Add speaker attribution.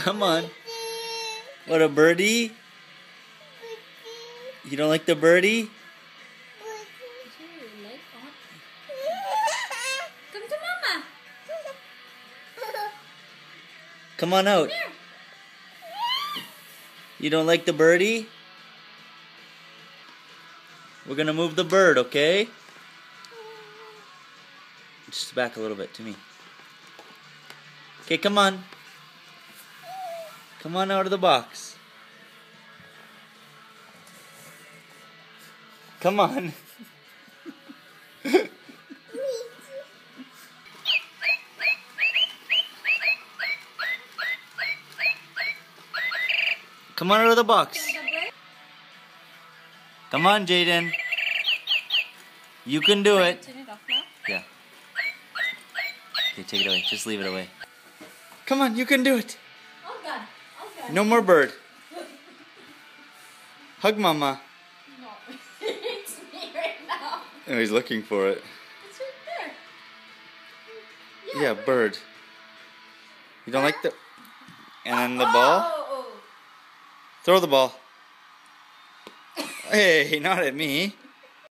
Speaker 1: Come on. What, a birdie? You don't like the birdie?
Speaker 2: Come to Mama.
Speaker 1: Come on out. You don't like the birdie? We're gonna move the bird, okay? Just back a little bit to me. Okay, come on. Come on out of the box. Come on. Come on out of the box. Come on, Jaiden. You can do it.
Speaker 2: Turn it off now.
Speaker 1: Yeah. Okay, take it away. Just leave it away. Come on, you can do it.
Speaker 2: Oh God. Oh God.
Speaker 1: No more bird. Hug Mama.
Speaker 2: No. It's me right now.
Speaker 1: Oh, he's looking for it.
Speaker 2: It's right there.
Speaker 1: Yeah, bird. You don't like the... And then the ball?
Speaker 2: Oh.
Speaker 1: Throw the ball. Hey, not at me.